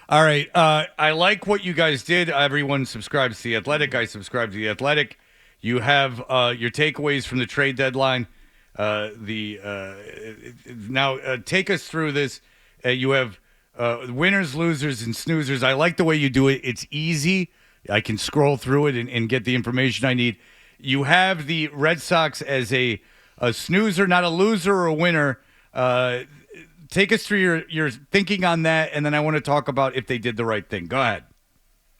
All right. I like what you guys did. Everyone subscribes to The Athletic. I subscribe to The Athletic. You have your takeaways from the trade deadline. The Now take us through this. You have winners, losers, and snoozers. I like the way you do it. It's easy. I can scroll through it and get the information I need. You have the Red Sox as a snoozer, not a loser or a winner. Take us through your thinking on that, and then I want to talk about if they did the right thing. Go ahead.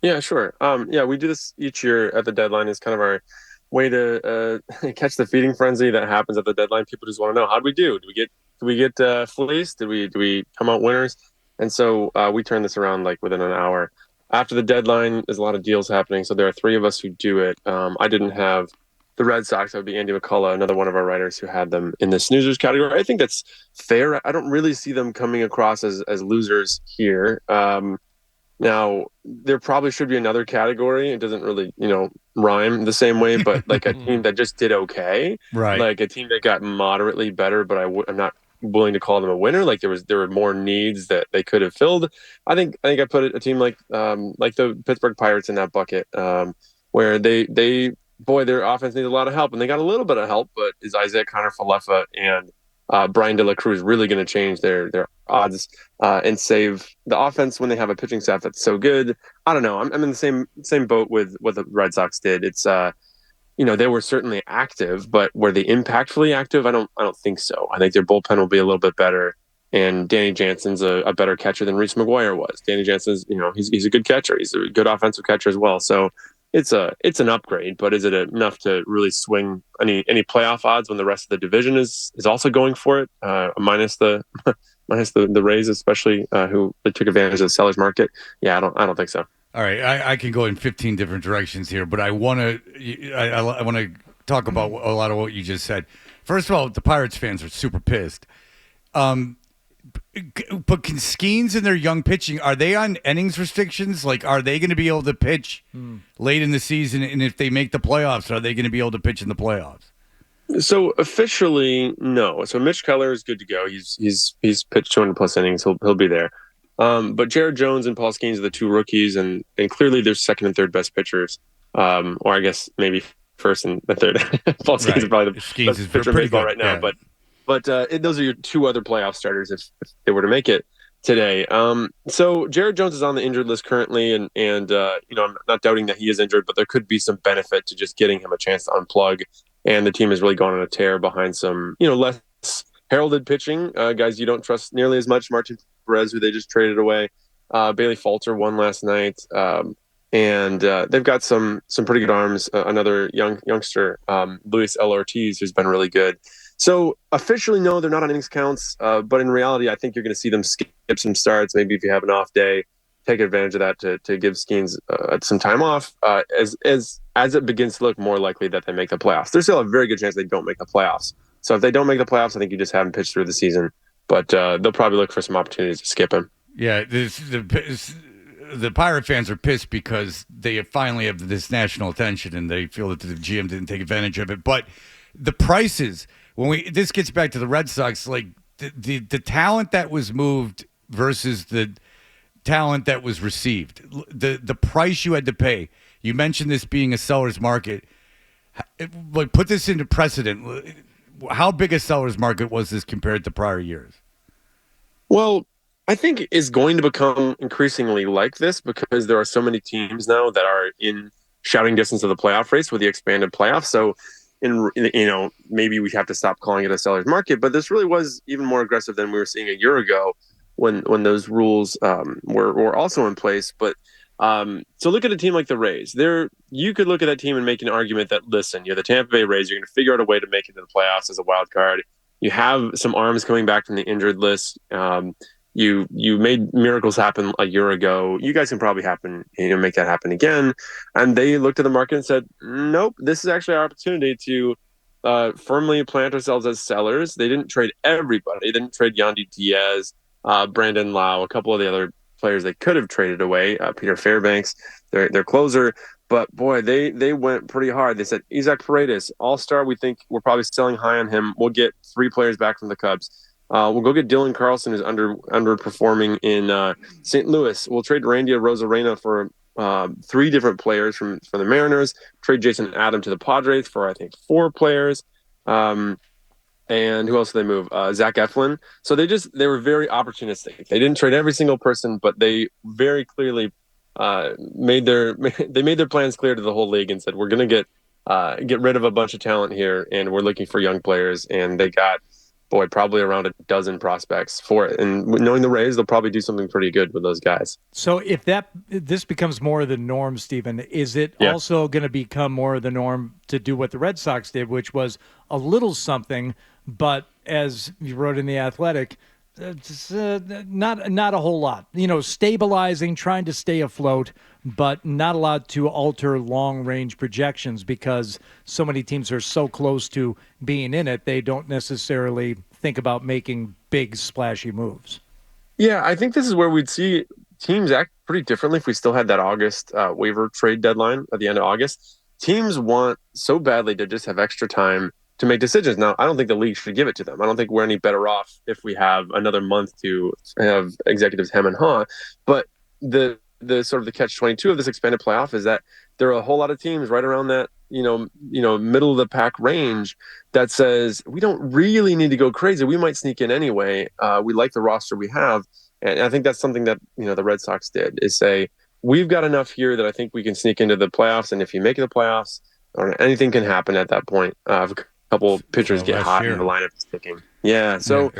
Yeah, sure. Yeah, we do this each year at the deadline. Is kind of our way to catch the feeding frenzy that happens at the deadline. People just want to know, how did we do? Did we get fleeced? Did we come out winners? And so we turn this around like within an hour. After the deadline, there's a lot of deals happening. So there are three of us who do it. I didn't have the Red Sox. That would be Andy McCullough, another one of our writers who had them in the snoozers category. I think that's fair. I don't really see them coming across as losers here. Now, there probably should be another category. It doesn't really, rhyme the same way, but like a team that just did okay, Right. like a team that got moderately better, but I'm not willing to call them a winner. Like there were more needs that they could have filled. I think I put a team like the Pittsburgh Pirates in that bucket, where they boy, their offense needs a lot of help, and they got a little bit of help, but is Isaiah Connor Falefa and Brian De La Cruz really going to change their odds and save the offense when they have a pitching staff that's so good? I don't know. I'm in the same boat with what the Red Sox did. It's they were certainly active, but were they impactfully active? I don't think so. I think their bullpen will be a little bit better. And Danny Jansen's a better catcher than Reese McGuire was. Danny Jansen's, he's a good catcher. He's a good offensive catcher as well. So it's an upgrade, but is it enough to really swing any playoff odds when the rest of the division is also going for it? Minus the minus the Rays, especially who took advantage of the sellers market. Yeah, I don't think so. All right. I can go in 15 different directions here, but I want to I want to talk about a lot of what you just said. First of all, the Pirates fans are super pissed. Um, but can Skeens and their young pitching, are they on innings restrictions? Like, are they going to be able to pitch late in the season? And if they make the playoffs, are they going to be able to pitch in the playoffs? So officially, no. So Mitch Keller is good to go. He's pitched 200 plus innings. He'll be there. But Jared Jones and Paul Skeens are the two rookies, and clearly they're second and third best pitchers. Or I guess maybe first and the third. Paul Skeens is Right. probably the Skeens is best pitcher in pretty baseball good. right now. Yeah. But those are your two other playoff starters if they were to make it today. So Jared Jones is on the injured list currently, and I'm not doubting that he is injured, but there could be some benefit to just getting him a chance to unplug. And the team has really gone on a tear behind some less heralded pitching guys you don't trust nearly as much. Martin Perez, who they just traded away. Bailey Falter won last night. And they've got some pretty good arms. Another youngster, Luis L. Ortiz, who's been really good. So officially, no, they're not on innings counts. But in reality, I think you're going to see them skip some starts. Maybe if you have an off day, take advantage of that to give Skeens some time off. As it begins to look more likely that they make the playoffs, there's still a very good chance they don't make the playoffs. So if they don't make the playoffs, I think you just haven't pitched through the season. But they'll probably look for some opportunities to skip him. Yeah. The Pirate fans are pissed because they finally have this national attention and they feel that the GM didn't take advantage of it. But the prices, this gets back to the Red Sox, like the talent that was moved versus the talent that was received, the price you had to pay. You mentioned this being a seller's market. Like, put this into precedent. How big a seller's market was this compared to prior years? Well, I think is going to become increasingly like this because there are so many teams now that are in shouting distance of the playoff race with the expanded playoffs. So, maybe we have to stop calling it a seller's market, but this really was even more aggressive than we were seeing a year ago when those rules were also in place. But so look at a team like the Rays. You could look at that team and make an argument that, listen, you're the Tampa Bay Rays. You're going to figure out a way to make it to the playoffs as a wild card. You have some arms coming back from the injured list. You made miracles happen a year ago. You guys can probably make that happen again. And they looked at the market and said, nope, this is actually our opportunity to firmly plant ourselves as sellers. They didn't trade everybody. They didn't trade Yandy Diaz, Brandon Lau, a couple of the other players they could have traded away. Peter Fairbanks, their closer. But boy, they went pretty hard. They said Isaac Paredes, all-star. We think we're probably selling high on him. We'll get three players back from the Cubs. We'll go get Dylan Carlson, who's underperforming in St. Louis. We'll trade Randy Rosarena for three different players from the Mariners. Trade Jason Adam to the Padres for I think four players. And who else did they move? Zach Eflin. So they were very opportunistic. They didn't trade every single person, but they very clearly made their they made their plans clear to the whole league and said we're going to get rid of a bunch of talent here, and we're looking for young players. And they got, boy, probably around a dozen prospects for it. And knowing the Rays, they'll probably do something pretty good with those guys. So if this becomes more of the norm, Stephen, is it also going to become more of the norm to do what the Red Sox did, which was a little something, but as you wrote in The Athletic, not a whole lot. Stabilizing, trying to stay afloat, but not allowed to alter long-range projections because so many teams are so close to being in it, they don't necessarily think about making big, splashy moves. Yeah, I think this is where we'd see teams act pretty differently if we still had that August waiver trade deadline at the end of August. Teams want so badly to just have extra time to make decisions. Now, I don't think the league should give it to them. I don't think we're any better off if we have another month to have executives hem and haw. But the sort of the catch-22 of this expanded playoff is that there are a whole lot of teams right around that middle of the pack range that says we don't really need to go crazy. We might sneak in anyway. We like the roster we have, and I think that's something that the Red Sox did, is say we've got enough here that I think we can sneak into the playoffs. And if you make the playoffs, or anything can happen at that point. If a couple pitchers get hot and the lineup is ticking. Yeah, so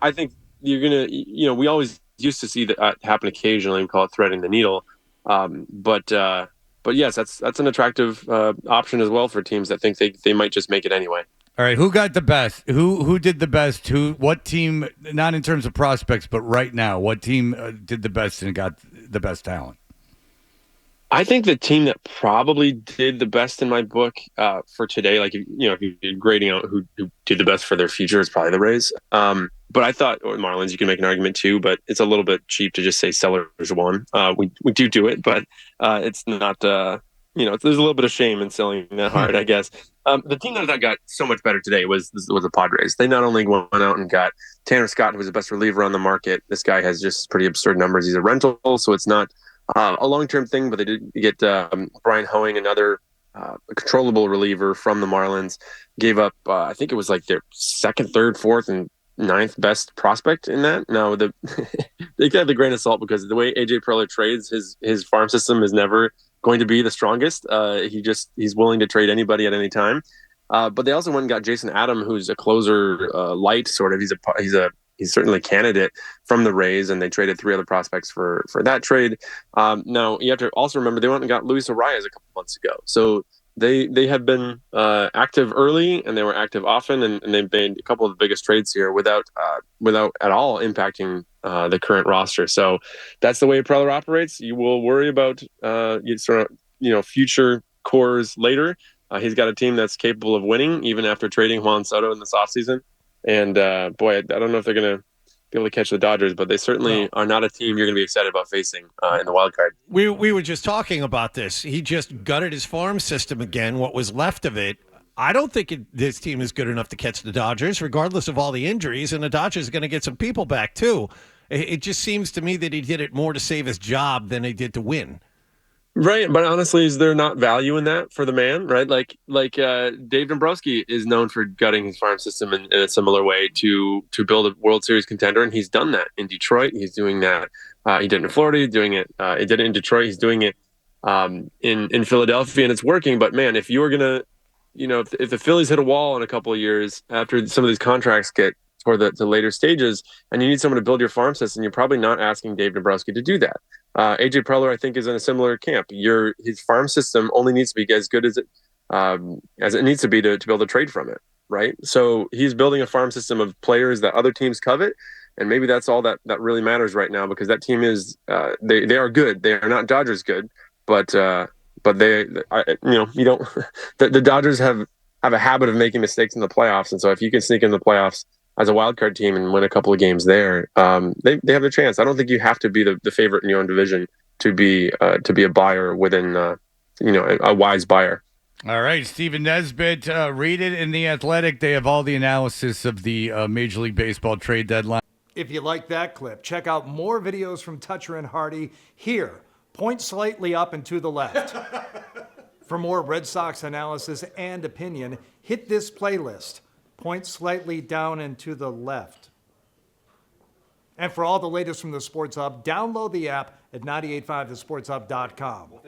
I think you're gonna we always used to see that happen occasionally. We call it threading the needle. But yes, that's an attractive option as well for teams that think they might just make it anyway. All right, who got the best? Who did the best? What team? Not in terms of prospects, but right now, what team did the best and got the best talent? I think the team that probably did the best in my book for today, like if you're grading out who did the best for their future, is probably the Rays. But I thought Marlins, you can make an argument too, but it's a little bit cheap to just say Sellers won. We do it, but it's not. There's a little bit of shame in selling that hard, I guess. The team that I thought got so much better today was the Padres. They not only went out and got Tanner Scott, who was the best reliever on the market. This guy has just pretty absurd numbers. He's a rental, so it's not a long-term thing, but they did get Brian Hoeing, another controllable reliever from the Marlins. Gave up, I think it was like their second, third, fourth, and ninth best prospect in that. Now, they got the grain of salt because the way AJ Preller trades, his farm system is never going to be the strongest. He's willing to trade anybody at any time. But they also went and got Jason Adam, who's a closer light sort of. He's certainly a candidate from the Rays, and they traded three other prospects for that trade. Now, you have to also remember they went and got Luis Arias a couple months ago. So they have been active early, and they were active often, and they've made a couple of the biggest trades here without at all impacting the current roster. So that's the way Preller operates. You will worry about future cores later. He's got a team that's capable of winning even after trading Juan Soto in this offseason. And boy, I don't know if they're going to be able to catch the Dodgers, but they certainly are not a team you're going to be excited about facing in the wild card. We were just talking about this. He just gutted his farm system again, what was left of it. I don't think this team is good enough to catch the Dodgers, regardless of all the injuries, and the Dodgers are going to get some people back, too. It just seems to me that he did it more to save his job than he did to win. Right, but honestly, is there not value in that for the man? Right, like Dave Dombrowski is known for gutting his farm system in a similar way to build a World Series contender, and he's done that in Detroit. He's doing that. He did it in Florida. He's doing it. He did it in Detroit. He's doing it in Philadelphia, and it's working. But man, if you were gonna, if the Phillies hit a wall in a couple of years after some of these contracts get toward the later stages, and you need someone to build your farm system, you're probably not asking Dave Dombrowski to do that. AJ Preller, I think, is in a similar camp. His farm system only needs to be as good as it needs to be to be able to trade from it, right? So he's building a farm system of players that other teams covet, and maybe that's all that really matters right now, because that team is they are good. They are not Dodgers good, but they you don't the Dodgers have a habit of making mistakes in the playoffs, and so if you can sneak in the playoffs as a wild card team and win a couple of games there, they have their chance. I don't think you have to be the favorite in your own division to be a buyer within a wise buyer. All right, Stephen Nesbitt, read it in The Athletic. They have all the analysis of the Major League Baseball trade deadline. If you like that clip, check out more videos from Toucher and Hardy here. Point slightly up and to the left. For more Red Sox analysis and opinion, hit this playlist. Point slightly down and to the left. And for all the latest from the Sports Hub, download the app at 985thesportshub.com.